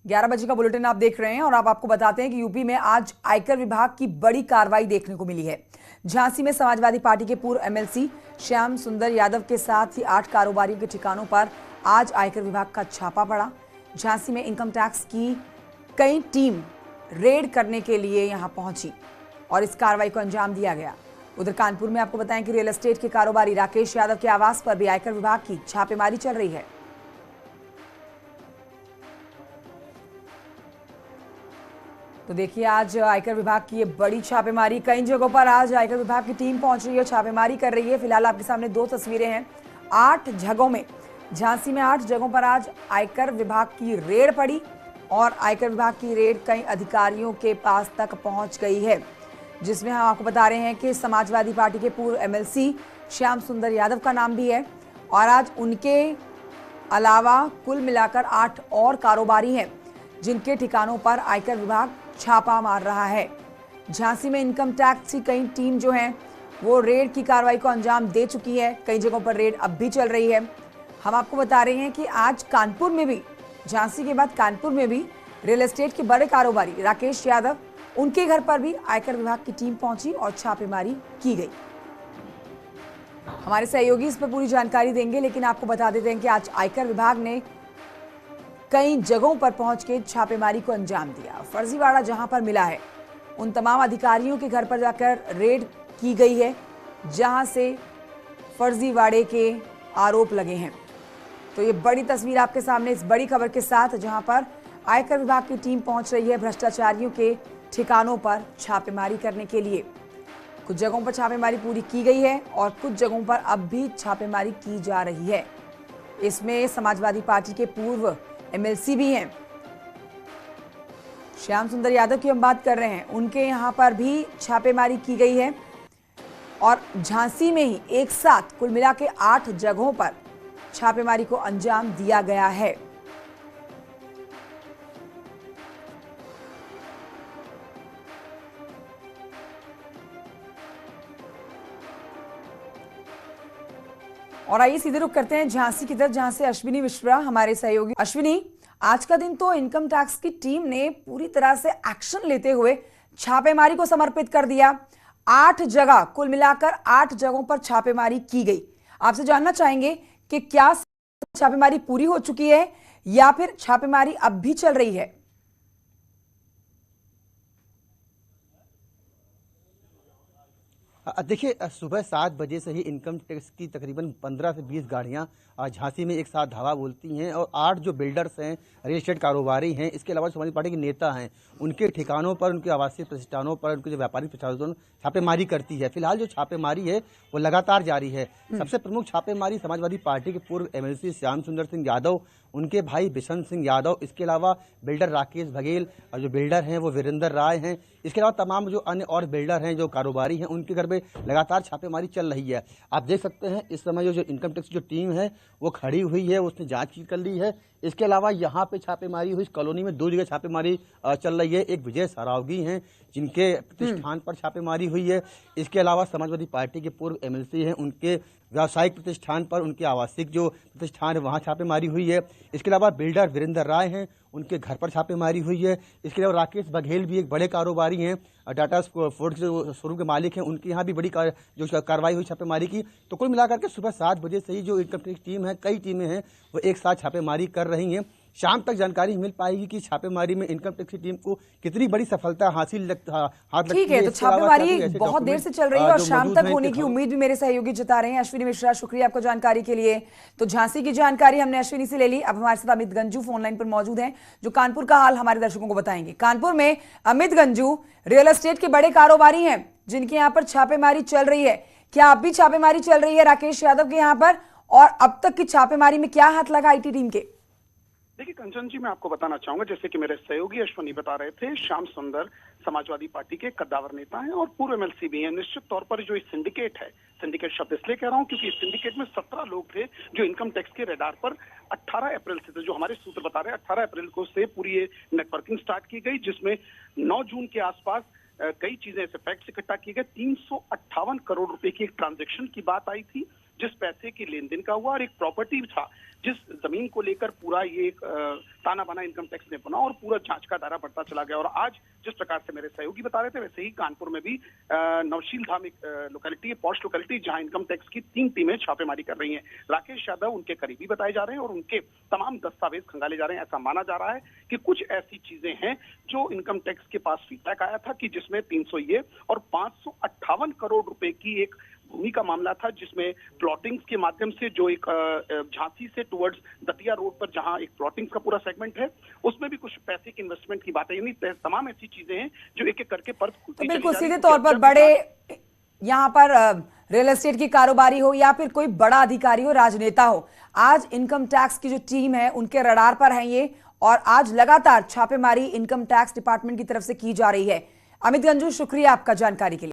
11 बजे का बुलेटिन आप देख रहे हैं और अब आपको बताते हैं कि यूपी में आज आयकर विभाग की बड़ी कार्रवाई देखने को मिली है। झांसी में समाजवादी पार्टी के पूर्व एमएलसी श्याम सुंदर यादव के साथ ही 8 कारोबारियों के ठिकानों पर आज आयकर विभाग का छापा पड़ा। झांसी में इनकम टैक्स की कई टीम रेड करने के लिए यहां पहुंची और इस कार्रवाई को अंजाम दिया गया। उधर कानपुर में आपको बताएं कि रियल एस्टेट के कारोबारी राकेश यादव के आवास पर भी आयकर विभाग की छापेमारी चल रही है। तो देखिए, आज आयकर विभाग की ये बड़ी छापेमारी, कई जगहों पर आज आयकर विभाग की टीम पहुंच रही है, छापेमारी कर रही है। फिलहाल आपके सामने 2 तस्वीरें हैं। 8 जगहों में, झांसी में 8 जगहों पर आज आयकर विभाग की रेड पड़ी और आयकर विभाग की रेड कई अधिकारियों के पास तक पहुंच गई है, जिसमें हम आपको बता रहे हैं कि समाजवादी पार्टी के पूर्व एमएलसी श्याम सुंदर यादव का नाम भी है और आज उनके अलावा कुल मिलाकर 8 और कारोबारी हैं जिनके ठिकानों पर आयकर विभाग छापा मार रहा है। झांसी में इनकम टैक्स की कई टीम जो है वो रेड की कार्रवाई को अंजाम दे चुकी है। कई जगहों पर रेड अब भी चल रही है। हम आपको बता रहे हैं कि आज कानपुर में भी, झांसी के बाद कानपुर में भी रियल एस्टेट के बड़े कारोबारी राकेश यादव, उनके घर पर भी आयकर विभाग की टीम पहुंची और छापेमारी की गई। हमारे सहयोगी इस पर पूरी जानकारी देंगे, लेकिन आपको बता देते हैं कि आज आयकर विभाग ने कई जगहों पर पहुंच के छापेमारी को अंजाम दिया। फर्जीवाड़ा जहां पर मिला है उन तमाम अधिकारियों के घर पर जाकर रेड की गई है जहां से फर्जीवाड़े के आरोप लगे हैं। तो ये बड़ी तस्वीर आपके सामने इस बड़ी खबर के साथ, जहां पर आयकर विभाग की टीम पहुंच रही है भ्रष्टाचारियों के ठिकानों पर छापेमारी करने के लिए। कुछ जगहों पर छापेमारी पूरी की गई है और कुछ जगहों पर अब भी छापेमारी की जा रही है। इसमें समाजवादी पार्टी के पूर्व एमएलसी भी हैं। श्याम सुंदर यादव की हम बात कर रहे हैं, उनके यहां पर भी छापेमारी की गई है और झांसी में ही एक साथ कुल मिला के 8 जगहों पर छापेमारी को अंजाम दिया गया है। और आइए सीधे रुख करते हैं झांसी की तरफ, जहां से अश्विनी मिश्रा हमारे सहयोगी। अश्विनी, आज का दिन तो इनकम टैक्स की टीम ने पूरी तरह से एक्शन लेते हुए छापेमारी को समर्पित कर दिया। 8 जगह, कुल मिलाकर 8 जगहों पर छापेमारी की गई। आपसे जानना चाहेंगे कि क्या छापेमारी पूरी हो चुकी है या फिर छापेमारी अब भी चल रही है? देखिए, सुबह 7 बजे से ही इनकम टैक्स की तकरीबन 15 से 20 गाड़ियां झांसी में एक साथ धावा बोलती हैं और 8 जो बिल्डर्स हैं, रियल एस्टेट कारोबारी हैं, इसके अलावा समाजवादी पार्टी के नेता हैं, उनके ठिकानों पर, उनके आवासीय प्रतिष्ठानों पर, उनके जो व्यापारिक प्रतिष्ठानों छापेमारी करती है। फिलहाल जो छापेमारी है वो लगातार जारी है। सबसे प्रमुख छापेमारी समाजवादी पार्टी के पूर्व एमएलसी श्याम सुंदर सिंह यादव, उनके भाई बिशन सिंह यादव, इसके अलावा बिल्डर राकेश बघेल और जो बिल्डर हैं वो वीरेंद्र राय हैं, इसके अलावा तमाम जो अन्य और बिल्डर हैं जो कारोबारी हैं, उनके घर में लगातार छापेमारी चल रही है। आप देख सकते हैं इस समय जो इनकम टैक्स जो टीम है वो खड़ी हुई है, उसने जांच कर ली है। इसके अलावा यहाँ पे छापेमारी हुई, इस कॉलोनी में 2 जगह छापेमारी चल रही है। एक विजय सरावगी हैं जिनके प्रतिष्ठान पर छापेमारी हुई है। इसके अलावा समाजवादी पार्टी के पूर्व एमएलसी हैं, उनके व्यावसायिक प्रतिष्ठान पर, उनके आवासिक जो प्रतिष्ठान है वहाँ छापेमारी हुई है। इसके अलावा बिल्डर वीरेंद्र राय हैं, उनके घर पर छापेमारी हुई है। इसके अलावा राकेश बघेल भी एक बड़े कारोबारी हैं, टाटा फोर्ड के जो शोरूम के मालिक हैं, उनके यहाँ भी बड़ी जो कार्रवाई हुई छापेमारी की। तो कुल मिलाकर के सुबह 7 बजे से ही जो इनकम टैक्स टीम है, कई टीमें हैं, वो एक साथ छापेमारी कर रही हैं। शाम तक जानकारी मिल पाएगी कि छापेमारी में इनकम टैक्स की टीम को कितनी बड़ी सफलता हासिल हाथ लगती है। ठीक है, तो छापेमारी बहुत देर से चल रही है और शाम तक होने की उम्मीद भी मेरे सहयोगी जता रहे हैं। अश्विनी मिश्रा, शुक्रिया आपको जानकारी के लिए। तो झांसी की जानकारी हमने अश्विनी से ले ली। अब हमारे साथ अमित गंजू फोन लाइन पर मौजूद हैं, जो कानपुर का हाल हमारे दर्शकों को बताएंगे। कानपुर में अमित गंजू रियल एस्टेट के बड़े कारोबारी हैं जिनके यहाँ पर छापेमारी चल रही है। क्या अब भी छापेमारी चल रही है राकेश यादव के यहाँ पर, और अब तक की छापेमारी में क्या हाथ लगा आईटी टीम के? देखिए कंचन जी, मैं आपको बताना चाहूंगा, जैसे कि मेरे सहयोगी अश्विनी बता रहे थे, श्याम सुंदर समाजवादी पार्टी के कद्दावर नेता हैं और पूर्व एमएलसी भी हैं। निश्चित तौर पर जो सिंडिकेट है, सिंडिकेट शब्द इसलिए कह रहा हूं क्योंकि इस सिंडिकेट में 17 लोग थे जो इनकम टैक्स के रेडार पर 18 अप्रैल से थे। जो हमारे सूत्र बता रहे हैं 18 अप्रैल को से पूरी ये नेटवर्किंग स्टार्ट की गई, जिसमें 9 जून के आसपास कई चीजें ऐसे फैक्ट्स इकट्ठा किए गए। 358 करोड़ रुपए की एक ट्रांजेक्शन की बात आई थी, जिस पैसे की लेन देन का हुआ और एक प्रॉपर्टी था जिस जमीन को लेकर पूरा ये एक ताना बाना इनकम टैक्स ने बना और पूरा जांच का दायरा बढ़ता चला गया। और आज जिस प्रकार से मेरे सहयोगी बता रहे थे वैसे ही कानपुर में भी नवशील धाम एक लोकेलिटी है, पॉश लोकेलिटी, जहां इनकम टैक्स की 3 टीमें छापेमारी कर रही हैं। राकेश यादव उनके करीबी बताए जा रहे हैं और उनके तमाम दस्तावेज खंगाले जा रहे हैं। ऐसा माना जा रहा है कि कुछ ऐसी चीजें हैं जो इनकम टैक्स के पास फीडबैक आया था कि जिसमें 300 ये और 558 करोड़ रुपए की एक भूमि का मामला था, जिसमें प्लॉटिंग्स के माध्यम से जो एक झांसी से टुवर्ड्स दतिया रोड पर जहां एक प्लॉटिंग्स का पूरा सेगमेंट है उसमें भी कुछ पैसे की इन्वेस्टमेंट की बातें, यानी तमाम ऐसी चीजें हैं जो एक एक करके पर्स खुलती तो बिल्कुल चली जा रही सीधे हैं। तौर पर बड़े यहाँ पर रियल एस्टेट की कारोबारी हो या फिर कोई बड़ा अधिकारी हो, राजनेता हो, आज इनकम टैक्स की जो टीम है उनके रडार पर है ये, और आज लगातार छापेमारी इनकम टैक्स डिपार्टमेंट की तरफ से की जा रही है। अमित गंजू, शुक्रिया आपका जानकारी के लिए।